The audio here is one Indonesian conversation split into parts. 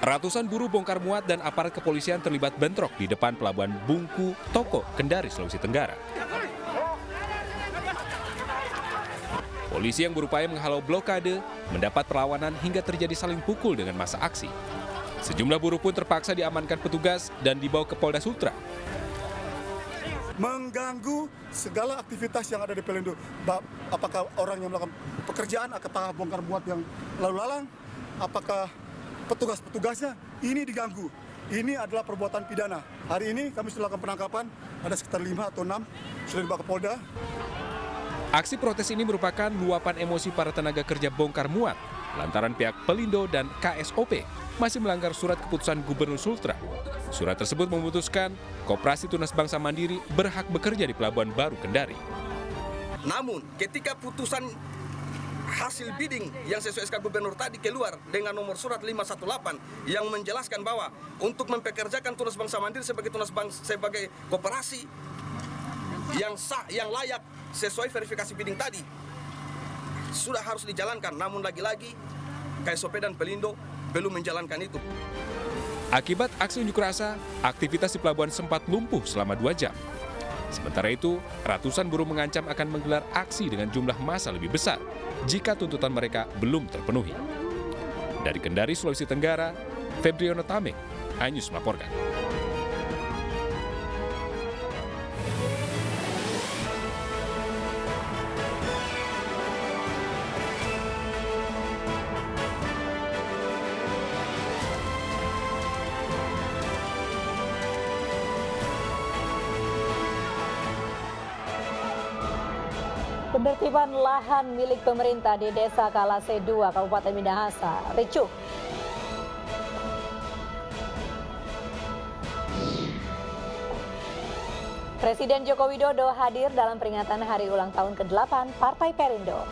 Ratusan buruh bongkar muat dan aparat kepolisian terlibat bentrok di depan pelabuhan Bungku, Toko, Kendari, Sulawesi Tenggara. Polisi yang berupaya menghalau blokade mendapat perlawanan hingga terjadi saling pukul dengan massa aksi. Sejumlah buruh pun terpaksa diamankan petugas dan dibawa ke Polda Sultra. Mengganggu segala aktivitas yang ada di Pelindo. Apakah orang yang melakukan pekerjaan, apakah bongkar muat yang lalu lalang, apakah petugas-petugasnya, ini diganggu. Ini adalah perbuatan pidana. Hari ini kami sudah lakukan penangkapan, ada sekitar 5 atau 6 sudah dibawa ke Polda. Aksi protes ini merupakan luapan emosi para tenaga kerja bongkar muat lantaran pihak Pelindo dan KSOP masih melanggar surat keputusan Gubernur Sultra. Surat tersebut memutuskan Koperasi Tunas Bangsa Mandiri berhak bekerja di Pelabuhan Baru Kendari. Namun ketika putusan hasil bidding yang sesuai SK Gubernur tadi keluar dengan nomor surat 518 yang menjelaskan bahwa untuk mempekerjakan Tunas Bangsa Mandiri sebagai sebagai koperasi yang sah, yang layak sesuai verifikasi bidding tadi sudah harus dijalankan. Namun lagi-lagi KSOP dan Pelindo belum menjalankan itu. Akibat aksi unjuk rasa, aktivitas di pelabuhan sempat lumpuh selama 2 jam. Sementara itu, ratusan buruh mengancam akan menggelar aksi dengan jumlah massa lebih besar jika tuntutan mereka belum terpenuhi. Dari Kendari, Sulawesi Tenggara, Febriono Tameng, iNews melaporkan. Penertiban lahan milik pemerintah di Desa Kalase 2, Kabupaten Minahasa, ricuh. Presiden Joko Widodo hadir dalam peringatan hari ulang tahun ke-8 Partai Perindo.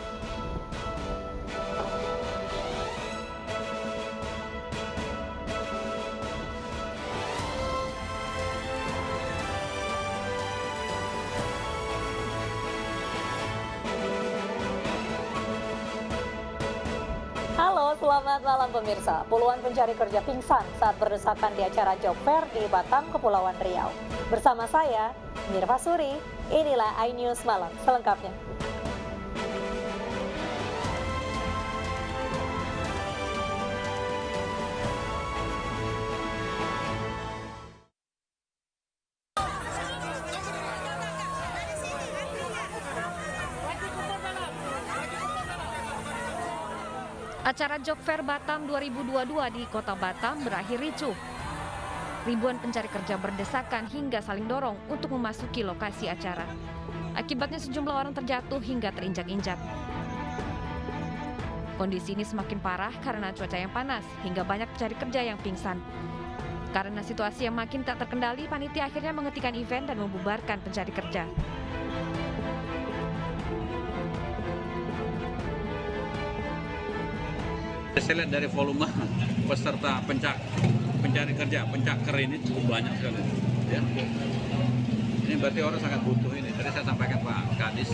Halo, selamat malam pemirsa. Puluhan pencari kerja pingsan saat berdesakan di acara Job Fair di Batam, Kepulauan Riau. Bersama saya, Mirva Suri, inilah iNews Malam selengkapnya. Acara Job Fair Batam 2022 di Kota Batam berakhir ricuh. Ribuan pencari kerja berdesakan hingga saling dorong untuk memasuki lokasi acara. Akibatnya sejumlah orang terjatuh hingga terinjak-injak. Kondisi ini semakin parah karena cuaca yang panas hingga banyak pencari kerja yang pingsan. Karena situasi yang makin tak terkendali, panitia akhirnya menghentikan event dan membubarkan pencari kerja. Saya lihat dari volume peserta pencari kerja, pencaker ini cukup banyak sekali. Ya. Ini berarti orang sangat butuh ini. Tadi saya sampaikan Pak Kadis,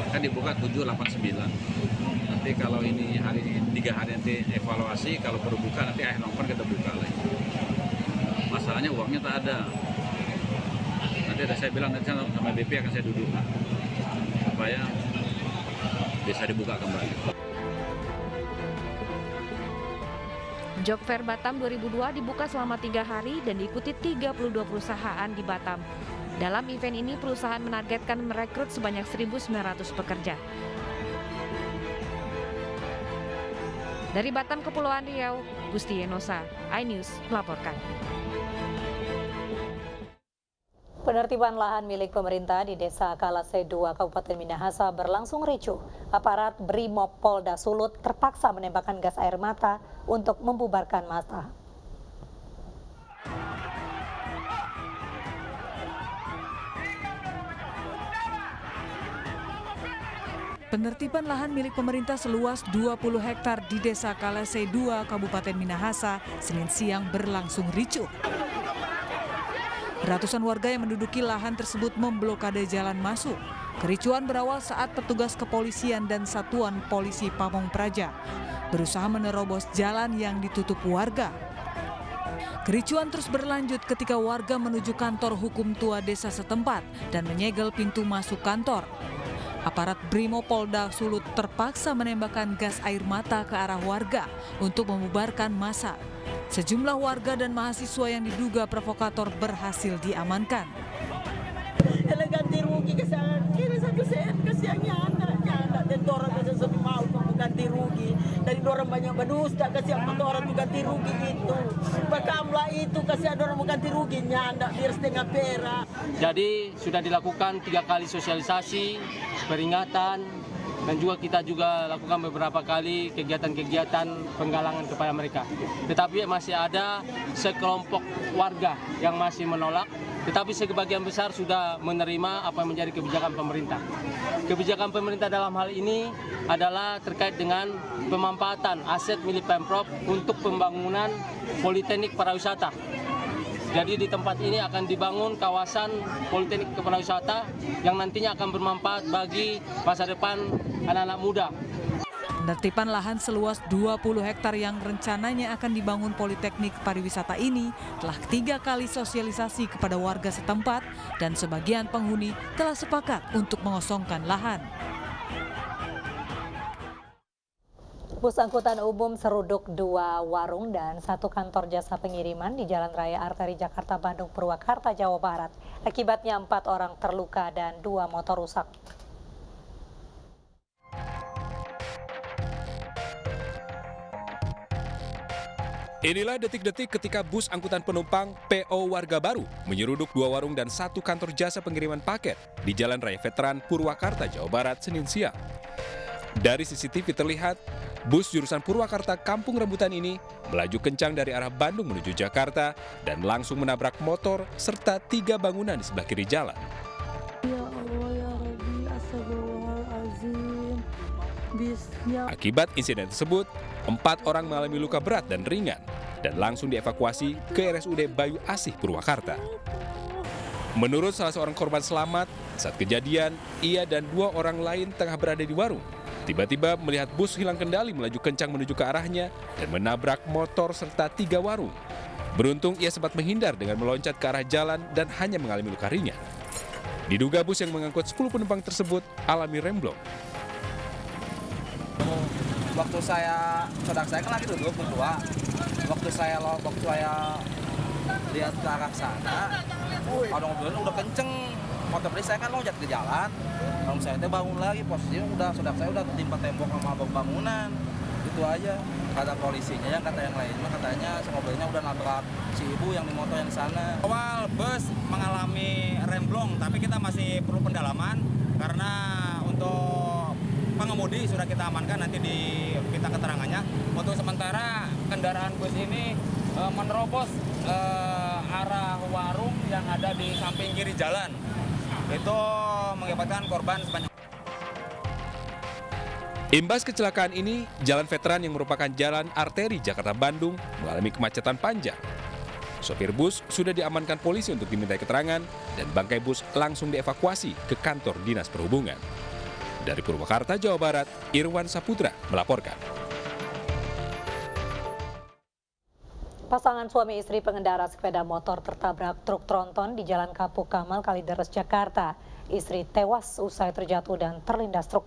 kan dibuka 789. Nanti kalau ini hari 3 hari nanti evaluasi, kalau perlu buka nanti akhir November kita buka lagi. Masalahnya uangnya tak ada. Nanti ada saya bilang nanti sama BP akan saya duduk supaya bisa dibuka kembali. Job Fair Batam 2002 dibuka selama 3 hari dan diikuti 32 perusahaan di Batam. Dalam event ini, perusahaan menargetkan merekrut sebanyak 1.900 pekerja. Dari Batam, Kepulauan Riau, Gusti Yenosa, iNews melaporkan. Penertiban lahan milik pemerintah di Desa Kalase 2, Kabupaten Minahasa berlangsung ricuh. Aparat Brimob Polda Sulut terpaksa menembakkan gas air mata untuk membubarkan massa. Penertiban lahan milik pemerintah seluas 20 hektar di Desa Kalase 2, Kabupaten Minahasa, Senin siang berlangsung ricuh. Ratusan warga yang menduduki lahan tersebut memblokade jalan masuk. Kericuan berawal saat petugas kepolisian dan Satuan Polisi Pamong Praja berusaha menerobos jalan yang ditutup warga. Kericuan terus berlanjut ketika warga menuju kantor hukum tua desa setempat dan menyegel pintu masuk kantor. Aparat Brimopolda Sulut terpaksa menembakkan gas air mata ke arah warga untuk membubarkan massa. Sejumlah warga dan mahasiswa yang diduga provokator berhasil diamankan. Ganti rugi kira 1 sen kasihannya anak dan orang kasi sabi mau ganti rugi dari orang banyak berdusta kasi apa orang tuh ganti rugi itu bakamlah itu kasi ada orang mau ganti ruginya anda biar setengah perak. Jadi sudah dilakukan 3 kali sosialisasi peringatan dan juga kita lakukan beberapa kali kegiatan-kegiatan penggalangan kepada mereka. Tetapi masih ada sekelompok warga yang masih menolak. Tetapi sebagian besar sudah menerima apa yang menjadi kebijakan pemerintah. Kebijakan pemerintah dalam hal ini adalah terkait dengan pemanfaatan aset milik Pemprov untuk pembangunan politeknik pariwisata. Jadi di tempat ini akan dibangun kawasan politeknik pariwisata yang nantinya akan bermanfaat bagi masa depan anak-anak muda. Penertiban lahan seluas 20 hektar yang rencananya akan dibangun politeknik pariwisata ini telah 3 kali sosialisasi kepada warga setempat dan sebagian penghuni telah sepakat untuk mengosongkan lahan. Bus angkutan umum seruduk 2 warung dan 1 kantor jasa pengiriman di Jalan Raya Arteri Jakarta Bandung Purwakarta, Jawa Barat. Akibatnya 4 orang terluka dan 2 motor rusak. Inilah detik-detik ketika bus angkutan penumpang PO Warga Baru menyeruduk 2 warung dan 1 kantor jasa pengiriman paket di Jalan Raya Veteran Purwakarta, Jawa Barat, Senin siang. Dari CCTV terlihat, bus jurusan Purwakarta Kampung Rambutan ini melaju kencang dari arah Bandung menuju Jakarta dan langsung menabrak motor serta 3 bangunan di sebelah kiri jalan. Ya Allah ya Rabbi, astagfirullahaladzim. Akibat insiden tersebut, 4 orang mengalami luka berat dan ringan dan langsung dievakuasi ke RSUD Bayu Asih Purwakarta. Menurut salah seorang korban selamat, saat kejadian, ia dan 2 orang lain tengah berada di warung. Tiba-tiba melihat bus hilang kendali melaju kencang menuju ke arahnya dan menabrak motor serta 3 warung. Beruntung ia sempat menghindar dengan meloncat ke arah jalan dan hanya mengalami luka ringan. Diduga bus yang mengangkut 10 penumpang tersebut alami remblong. Waktu saudara saya kan lagi duduk berdua. Waktu saya lihat ke arah sana, ada mobilnya udah kenceng. Otomatis saya kan loncat ke jalan. Kalau saya bangun lagi, posisinya saudara saya udah ketimpa tembok sama bangunan. Itu aja. Kata polisinya, yang kata yang lainnya katanya mobilnya udah nabrak si ibu yang di motor yang di sana. Awal bus mengalami remblong, tapi kita masih perlu pendalaman karena untuk pengemudi sudah kita amankan, nanti diminta keterangannya. Untuk sementara kendaraan bus ini menerobos arah warung yang ada di samping kiri jalan. Itu mengakibatkan korban sebanyak. Imbas kecelakaan ini, Jalan Veteran yang merupakan jalan arteri Jakarta Bandung mengalami kemacetan panjang. Sopir bus sudah diamankan polisi untuk dimintai keterangan dan bangkai bus langsung dievakuasi ke kantor Dinas Perhubungan. Dari Purwakarta, Jawa Barat, Irwan Saputra melaporkan. Pasangan suami istri pengendara sepeda motor tertabrak truk tronton di Jalan Kapuk Kamal, Kalideres, Jakarta. Istri tewas usai terjatuh dan terlindas truk.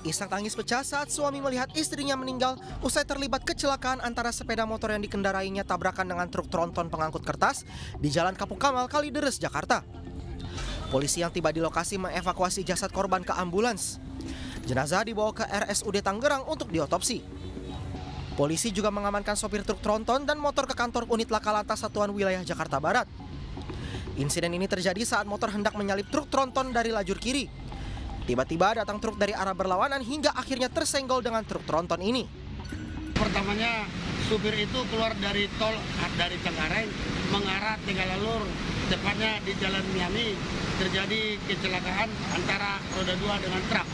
Isak tangis pecah saat suami melihat istrinya meninggal usai terlibat kecelakaan antara sepeda motor yang dikendarainya tabrakan dengan truk tronton pengangkut kertas di Jalan Kapuk Kamal, Kalideres, Jakarta. Polisi yang tiba di lokasi mengevakuasi jasad korban ke ambulans. Jenazah dibawa ke RSUD Tangerang untuk diotopsi. Polisi juga mengamankan sopir truk tronton dan motor ke kantor unit Laka Lantas Satuan Wilayah Jakarta Barat. Insiden ini terjadi saat motor hendak menyalip truk tronton dari lajur kiri. Tiba-tiba datang truk dari arah berlawanan hingga akhirnya tersenggol dengan truk tronton ini. Pertamanya supir itu keluar dari tol dari Cengkareng mengarah Tegalalur, tepatnya di Jalan Miami. Terjadi kecelakaan antara roda 2 dengan truk.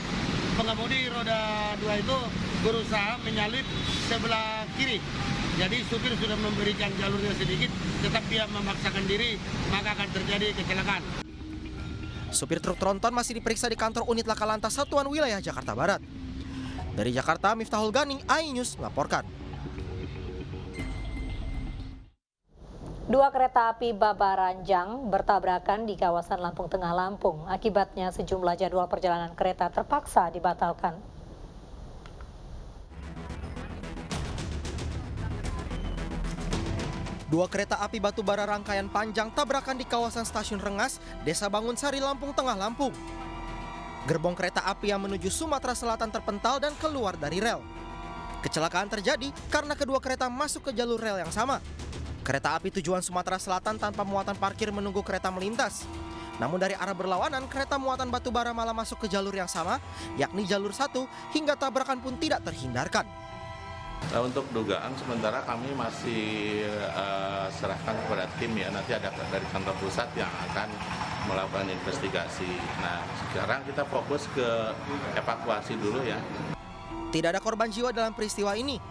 Pengemudi roda 2 itu berusaha menyalip sebelah kiri. Jadi supir sudah memberikan jalurnya sedikit, tetap dia memaksakan diri, maka akan terjadi kecelakaan. Supir truk tronton masih diperiksa di kantor unit Laka Lantas Satuan Wilayah Jakarta Barat. Dari Jakarta, Miftahul Gani, iNews melaporkan. Dua kereta api Babaranjang bertabrakan di kawasan Lampung Tengah, Lampung. Akibatnya sejumlah jadwal perjalanan kereta terpaksa dibatalkan. Dua kereta api batubara rangkaian panjang tabrakan di kawasan Stasiun Rengas, Desa Bangunsari, Lampung Tengah, Lampung. Gerbong kereta api yang menuju Sumatera Selatan terpental dan keluar dari rel. Kecelakaan terjadi karena kedua kereta masuk ke jalur rel yang sama. Kereta api tujuan Sumatera Selatan tanpa muatan parkir menunggu kereta melintas. Namun dari arah berlawanan, kereta muatan batubara malah masuk ke jalur yang sama, yakni jalur 1, hingga tabrakan pun tidak terhindarkan. Nah, untuk dugaan sementara kami masih serahkan kepada tim ya, nanti ada dari kantor pusat yang akan melakukan investigasi. Nah, sekarang kita fokus ke evakuasi dulu ya. Tidak ada korban jiwa dalam peristiwa ini.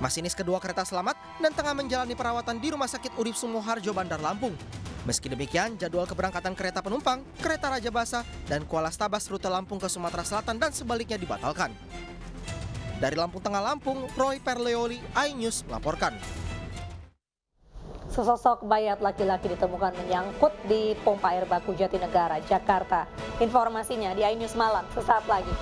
Masinis kedua kereta selamat dan tengah menjalani perawatan di Rumah Sakit Urip Sumoharjo, Bandar Lampung. Meski demikian, jadwal keberangkatan kereta penumpang, kereta Raja Basa, dan Kuala Stabas rute Lampung ke Sumatera Selatan dan sebaliknya dibatalkan. Dari Lampung Tengah, Lampung, Roy Perleoli, iNews melaporkan. Sesosok mayat laki-laki ditemukan menyangkut di pompa air baku Jatinegara, Jakarta. Informasinya di iNews Malam sesaat lagi.